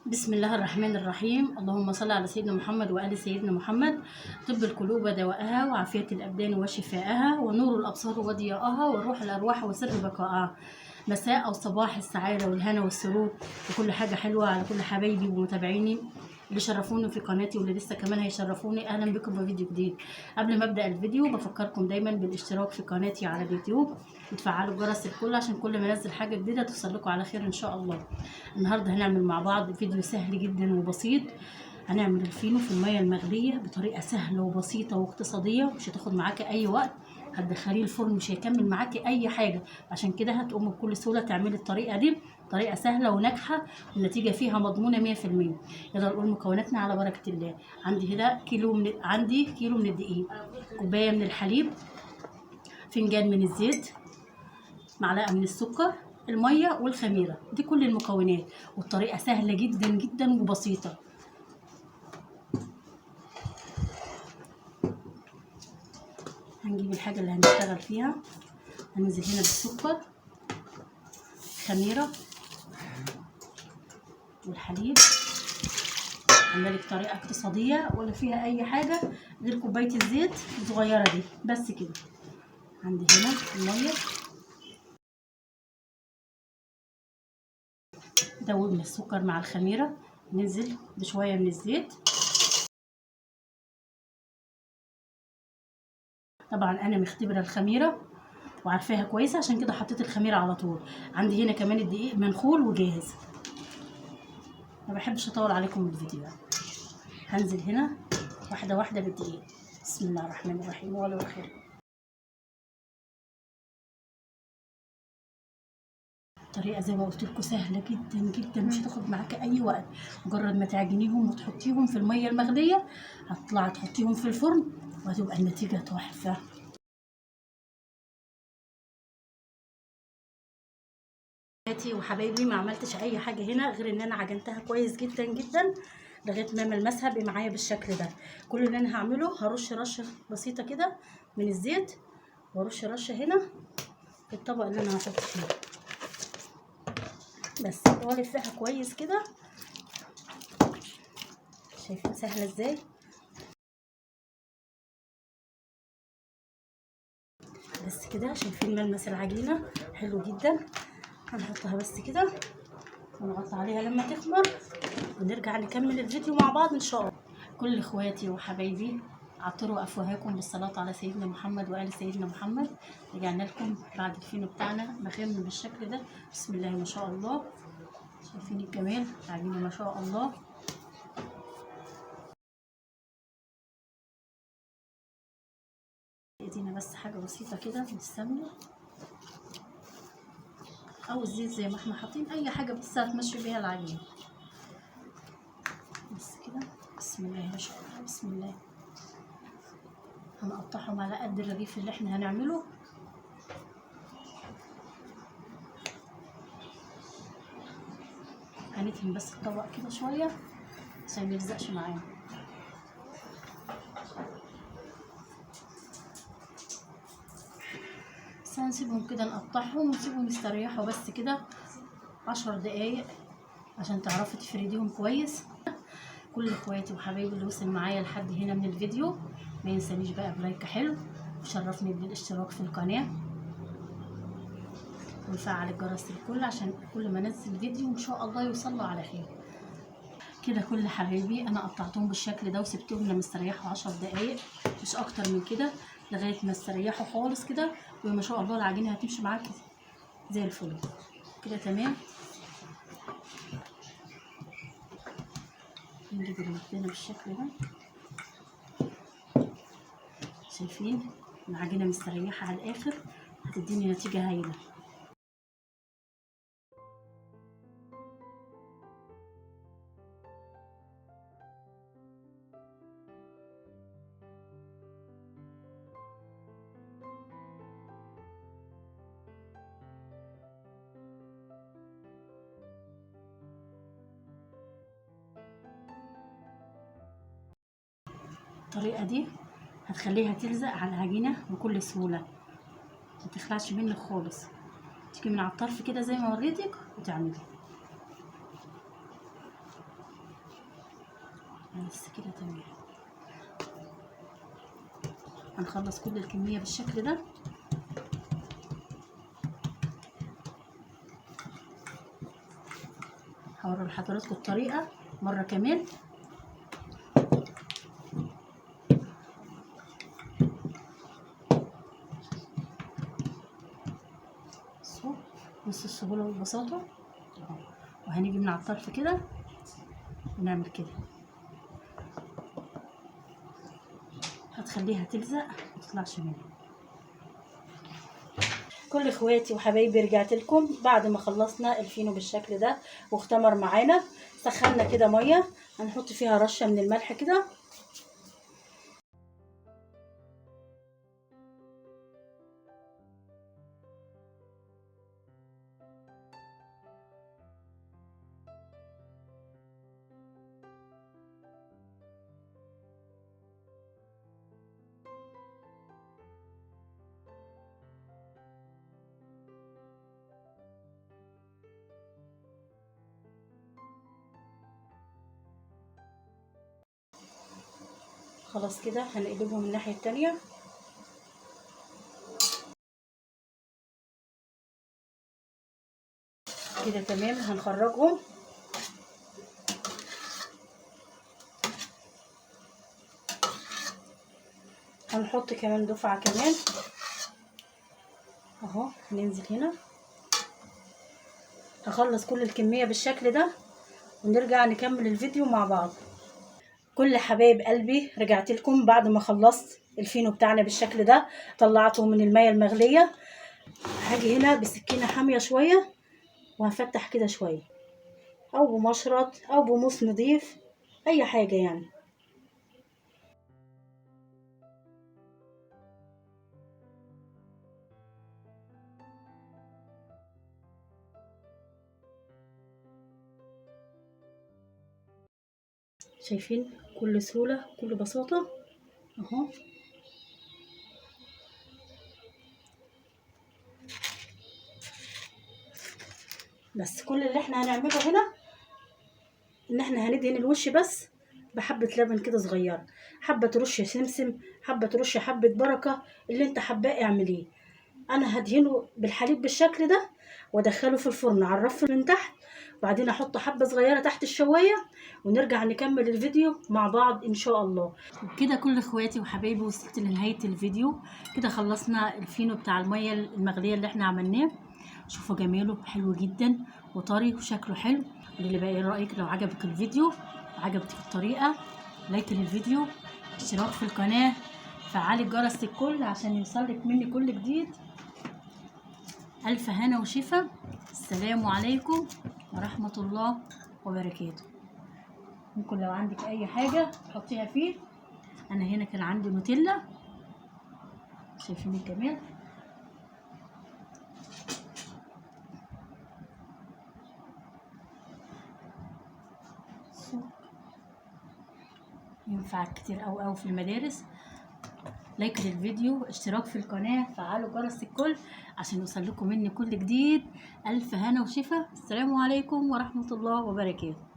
بسم الله الرحمن الرحيم. اللهم صل على سيدنا محمد وآل سيدنا محمد. طب القلوب دواءها، وعافية الأبدان وشفاءها، ونور الأبصار وضياءها، وروح الأرواح وسر بقائها. مساء أو صباح السعادة والهنا والسرور وكل حاجة حلوة على كل حبايبي ومتابعيني اللي شرفوني في قناتي واللي لسه كمان هيشرفوني. اهلا بكم في فيديو جديد. قبل ما ابدا الفيديو بفكركم دايما بالاشتراك في قناتي على اليوتيوب وتفعلوا الجرس الكل عشان كل ما انزل حاجه جديده توصل لكم على خير ان شاء الله. النهارده هنعمل مع بعض فيديو سهل جدا وبسيط. هنعمل الفينو في الميه المغليه بطريقه سهله وبسيطه واقتصاديه، مش هتاخد معاكي اي وقت. هتدخليه الفرن مش هيكمل معاكي اي حاجه، عشان كده هتقومي بكل سهوله تعملي الطريقه دي. طريقه سهله وناجحه والنتيجه فيها مضمونه 100%. يلا نقول مكوناتنا على بركه الله. عندي هنا كيلو من الدقيق، كوبايه من الحليب، فنجان من الزيت، معلقه من السكر، الميه والخميره. دي كل المكونات، والطريقه سهله جدا جدا وبسيطه. هنجيب الحاجه اللي هنشتغل فيها، هننزل هنا بالسكر، خميره والحليب. عملك طريقه اقتصاديه ولا فيها اي حاجه غير كوبايه الزيت الصغيره دي بس كده. عندي هنا الميه، دوبنا السكر مع الخميره، ننزل بشويه من الزيت. طبعا انا مختبره الخميره وعارفاها كويسه، عشان كده حطيت الخميره على طول. عندي هنا كمان الدقيق منخول وجاهز. ما بحبش اطول عليكم الفيديو. هنزل هنا واحده واحده بالدقيق. بسم الله الرحمن الرحيم ولا الخير. الطريقه زي ما قلت لكم سهله جدا جدا، مش هتاخد معاكي اي وقت. مجرد ما تعجنيهم وتحطيهم في الميه المغليه، هتطلعي تحطيهم في الفرن وهتبقى النتيجه تحفه. وحبايبي ما عملتش اي حاجه هنا غير ان انا عجنتها كويس جدا جدا لغايه ما ملمسها بقى معايا بالشكل ده. كل اللي انا هعمله هرش رشه بسيطه كده من الزيت، وارش رشه هنا في الطبق اللي انا هحط فيه بس، والفها كويس كده. شايفين سهله ازاي؟ بس كده شايفين ملمس العجينه حلو جدا. هنحطها بس كده ونغطي عليها لما تخمر، ونرجع نكمل الفيديو مع بعض ان شاء الله. كل اخواتي وحبايبي عطروا افواهكم بالصلاه على سيدنا محمد وآل سيدنا محمد. رجعنا لكم بعد الفينو بتاعنا مخمر بالشكل ده. بسم الله ما شاء الله. شايفين الجمال العجينه ما شاء الله. ادينا بس حاجه بسيطه كده من السمنه او الزيت زي ما احنا حاطين، اي حاجه بس هتمشي بيها العجينه بس كده. بسم الله ما شاء الله. بسم الله. هنقطعهم على قد الرغيف اللي احنا هنعمله. هندهن بس الطبق كده شويه عشان ما يلزقش معانا. بس هنسيبهم كده نقطعهم ونسيبهم يستريحوا بس كده 10 دقايق عشان تعرفي تفرديهم كويس. كل اخواتي وحبايبي اللي وصل معايا لحد هنا من الفيديو ما ينسانيش بقى بلايك حلو، وشرفني بالاشتراك في القناه وفعل الجرس الكل عشان كل ما انزل فيديو ان شاء الله يوصله على خير. كده كل حبايبي انا قطعتهم بالشكل ده وسبتهم لما استريحوا 10 دقايق مش اكتر من كده، لغايه ما استريحوا خالص كده. وما شاء الله العجينه هتمشي معاكي زي الفل كده. تمام. نجيب العجينه بالشكل ده. شايفين العجينه مستريحه على الاخر، هتديني نتيجه هايله. الطريقه دي هتخليها تلزق على العجينه بكل سهوله، ما تخلعش منك خالص. تيجي من على الطرف كده زي ما وريتك وتعملي. بس كده تمام. هنخلص كل الكمية بالشكل ده. هوري لحضراتكم الطريقة مرة كمان. بصوا السهولة والبساطة اهو. وهنيجي من على الطرف كده ونعمل كده، هتخليها تلزق متطلعش منها. كل اخواتي وحبايبي رجعت لكم بعد ما خلصنا الفينو بالشكل ده واختمر معانا. سخنا كده ميه، هنحط فيها رشه من الملح كده. خلاص كده هنقلبهم من الناحيه التانيه. كده تمام. هنخرجهم. هنحط كمان دفعه كمان اهو. هننزل هنا، هخلص كل الكميه بالشكل ده ونرجع نكمل الفيديو مع بعض. كل حبايب قلبي رجعت لكم بعد ما خلصت الفينو بتاعنا بالشكل ده. طلعته من الميه المغليه. هاجي هنا بسكينه حاميه شويه وهفتح كده شويه، او بمشرط او بموس نضيف، اي حاجه يعني. شايفين كل سهوله كل بساطه اهو. بس كل اللي احنا هنعمله هنا ان احنا هندهن الوش بس بحبه لبن كده صغيره، حبه ترش سمسم، حبه ترش حبه بركه، اللي انت حباه اعمليه. انا هدهنه بالحليب بالشكل ده وادخله في الفرن على الرف من تحت، وبعدين احط حبه صغيره تحت الشوايه ونرجع نكمل الفيديو مع بعض ان شاء الله. كده كل اخواتي وحبايبي وصلت لنهايه الفيديو. كده خلصنا الفينو بتاع الميه المغليه اللي احنا عملناه. شوفوا جماله حلو جدا وطري وشكله حلو. اللي بقى ايه رايك؟ لو عجبك الفيديو وعجبتك الطريقه، لايك للفيديو، اشتراك في القناه، فعلي الجرس الكل عشان يوصلك مني كل جديد. ألف هنا وشفا. السلام عليكم ورحمة الله وبركاته. ممكن لو عندك أي حاجة تحطيها فيه. أنا هنا كان عندي نوتيلا، شايفين الجمال. ينفع كتير أوي في المدارس. لايك للفيديو، اشتراك في القناة، فعلوا جرس الكل عشان يوصل لكم مني كل جديد. ألف هنا وشفا. السلام عليكم ورحمة الله وبركاته.